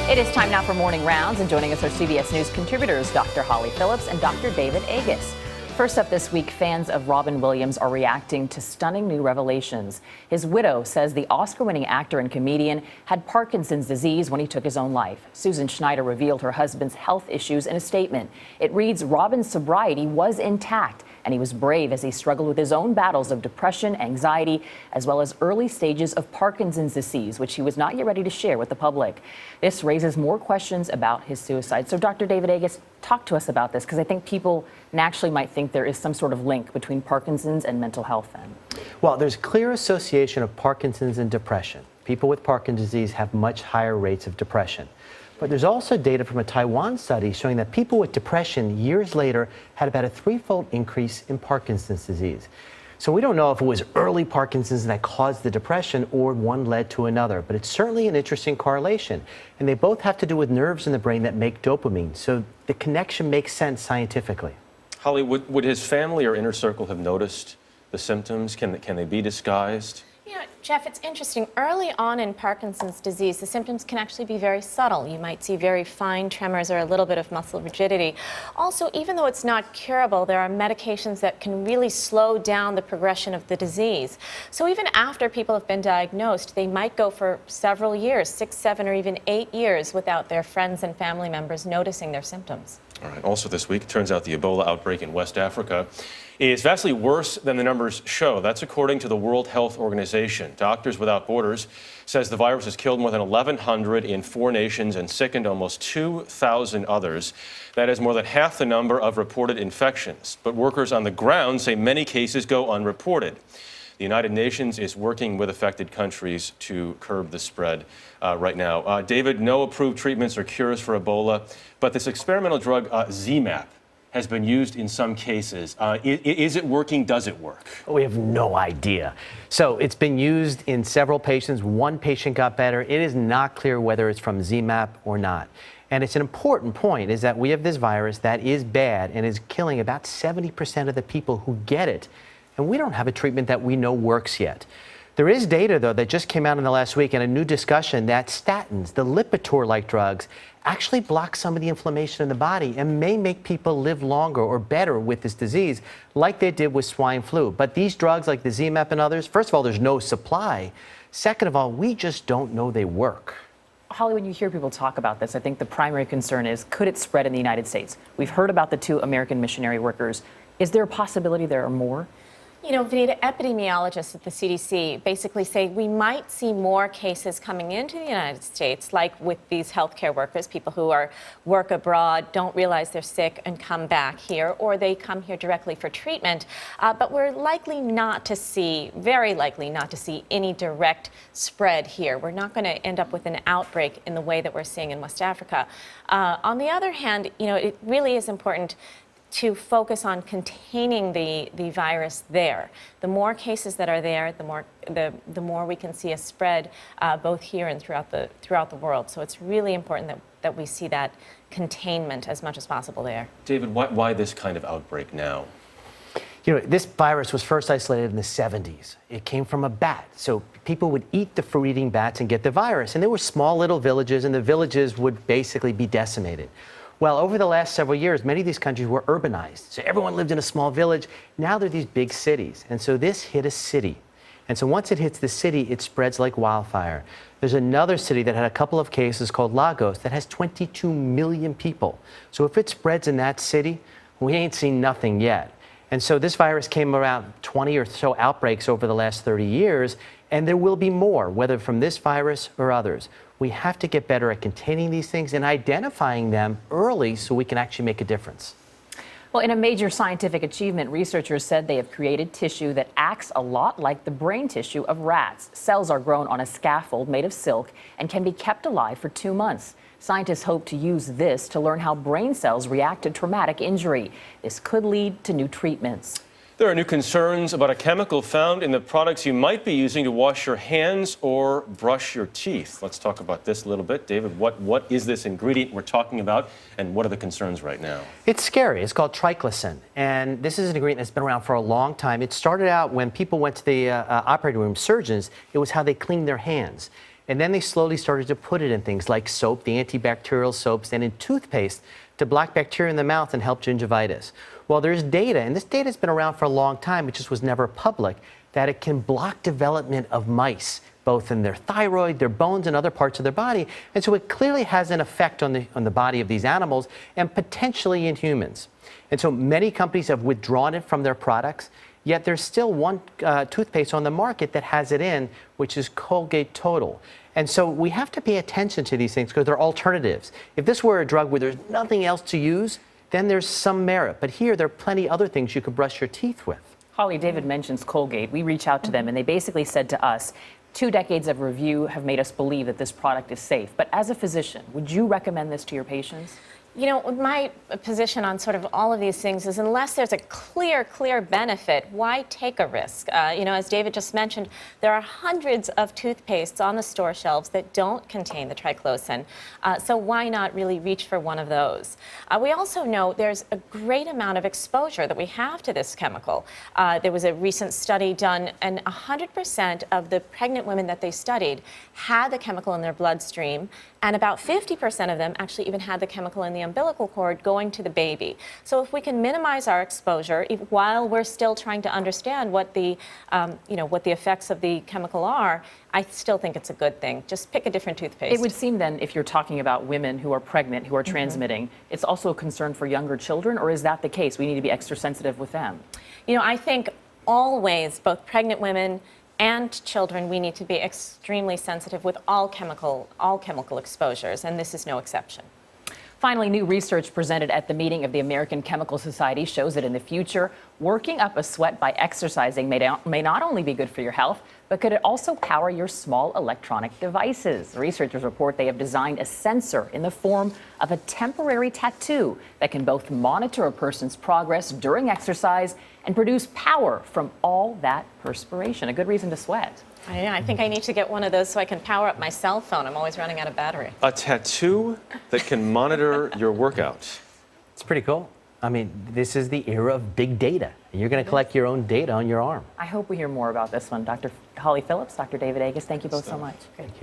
It is time now for Morning Rounds, and joining us are CBS News contributors Dr. Holly Phillips and Dr. David Agus. First up this week, fans of Robin Williams are reacting to stunning new revelations. His widow says the Oscar-winning actor and comedian had Parkinson's disease when he took his own life. Susan Schneider revealed her husband's health issues in a statement. It reads, Robin's sobriety was intact, and he was brave as he struggled with his own battles of depression, anxiety, as well as early stages of Parkinson's disease, which he was not yet ready to share with the public. This raises more questions about his suicide. So, Dr. David Agus, talk to us about this, because I think people naturally might think there is some sort of link between Parkinson's and mental health then. Well, there's clear association of Parkinson's and depression. People with Parkinson's disease have much higher rates of depression. But there's also data from a Taiwan study showing that people with depression years later had about a threefold increase in Parkinson's disease. So we don't know if it was early Parkinson's that caused the depression or one led to another, but it's certainly an interesting correlation. And they both have to do with nerves in the brain that make dopamine. So the connection makes sense scientifically. Holly, would his family or inner circle have noticed the symptoms? Can they be disguised? Yeah, Jeff, it's interesting. Early on in Parkinson's disease, the symptoms can actually be very subtle. You might see very fine tremors or a little bit of muscle rigidity. Also, even though it's not curable, there are medications that can really slow down the progression of the disease. So even after people have been diagnosed, they might go for several years, 6, 7, or even 8 years without their friends and family members noticing their symptoms. All right. Also this week, it turns out the Ebola outbreak in West Africa is vastly worse than the numbers show. That's according to the World Health Organization. Doctors Without Borders says the virus has killed more than 1,100 in 4 nations and sickened almost 2,000 others. That is more than half the number of reported infections. But workers on the ground say many cases go unreported. The United Nations is working with affected countries to curb the spread right now. David, no approved treatments or cures for Ebola, but this experimental drug, ZMapp, has been used in some cases. Is it working? Does it work? We have no idea. So it's been used in several patients. One patient got better. It is not clear whether it's from ZMapp or not. And it's an important point is that we have this virus that is bad and is killing about 70% of the people who get it. And we don't have a treatment that we know works yet. There is data, though, that just came out in the last week and a new discussion that statins, the Lipitor-like drugs, actually block some of the inflammation in the body and may make people live longer or better with this disease, like they did with swine flu. But these drugs, like the ZMapp and others, first of all, there's no supply. Second of all, we just don't know they work. Holly, when you hear people talk about this, I think the primary concern is, could it spread in the United States? We've heard about the 2 American missionary workers. Is there a possibility there are more? You know, Vanita, epidemiologists at the CDC basically say we might see more cases coming into the United States, like with these healthcare workers, people who work abroad, don't realize they're sick and come back here, or they come here directly for treatment. But we're likely not to see, very likely not to see any direct spread here. We're not going to end up with an outbreak in the way that we're seeing in West Africa. On the other hand, you know, it really is important to focus on containing the virus there. The more cases that are there, the more we can see a spread both here and throughout the world. So it's really important that we see that containment as much as possible there. David, why this kind of outbreak now? You know, this virus was first isolated in the 70s. It came from a bat. So people would eat the fruit-eating bats and get the virus. And there were small little villages, and the villages would basically be decimated. Well, over the last several years, many of these countries were urbanized. So everyone lived in a small village. Now they're these big cities. And so this hit a city. And so once it hits the city, it spreads like wildfire. There's another city that had a couple of cases called Lagos that has 22 million people. So if it spreads in that city, we ain't seen nothing yet. And so this virus came around 20 or so outbreaks over the last 30 years, and there will be more, whether from this virus or others. We have to get better at containing these things and identifying them early so we can actually make a difference. Well, in a major scientific achievement, researchers said they have created tissue that acts a lot like the brain tissue of rats. Cells are grown on a scaffold made of silk and can be kept alive for 2 months. Scientists hope to use this to learn how brain cells react to traumatic injury. This could lead to new treatments. There are new concerns about a chemical found in the products you might be using to wash your hands or brush your teeth. Let's talk about this a little bit. David, what is this ingredient we're talking about, and what are the concerns right now? It's scary. It's called triclosan, and this is an ingredient that's been around for a long time. It started out when people went to the operating room, surgeons. It was how they cleaned their hands. And then they slowly started to put it in things like soap, the antibacterial soaps, and in toothpaste to block bacteria in the mouth and help gingivitis. Well, there's data, and this data has been around for a long time, it just was never public, that it can block development of mice, both in their thyroid, their bones, and other parts of their body. And so it clearly has an effect on the body of these animals and potentially in humans. And so many companies have withdrawn it from their products, yet there's still one toothpaste on the market that has it in, which is Colgate Total. And so we have to pay attention to these things because they're alternatives. If this were a drug where there's nothing else to use, then there's some merit. But here, there are plenty other things you could brush your teeth with. Holly, David mentions Colgate. We reach out to them, and they basically said to us, 2 decades of review have made us believe that this product is safe. But as a physician, would you recommend this to your patients? You know, my position on sort of all of these things is unless there's a clear benefit, why take a risk? You know, as David just mentioned, there are hundreds of toothpastes on the store shelves that don't contain the triclosan. So why not really reach for one of those? We also know there's a great amount of exposure that we have to this chemical. There was a recent study done, and 100% of the pregnant women that they studied had the chemical in their bloodstream, and about 50% of them actually even had the chemical in the umbilical cord going to the baby. So if we can minimize our exposure while we're still trying to understand what the, what the effects of the chemical are, I still think it's a good thing. Just pick a different toothpaste. It would seem then, if you're talking about women who are pregnant, who are transmitting, it's also a concern for younger children, or is that the case? We need to be extra sensitive with them. You know, I think always, both pregnant women and children, we need to be extremely sensitive with all chemical exposures, and this is no exception. Finally, new research presented at the meeting of the American Chemical Society shows that in the future, working up a sweat by exercising may not only be good for your health, but could it also power your small electronic devices? Researchers report they have designed a sensor in the form of a temporary tattoo that can both monitor a person's progress during exercise and produce power from all that perspiration. A good reason to sweat. I think I need to get one of those so I can power up my cell phone. I'm always running out of battery. A tattoo that can monitor your workout. It's pretty cool. I mean, this is the era of big data. You're going to collect your own data on your arm. I hope we hear more about this one. Dr. Holly Phillips, Dr. David Agus, thank you both so much. Thank you.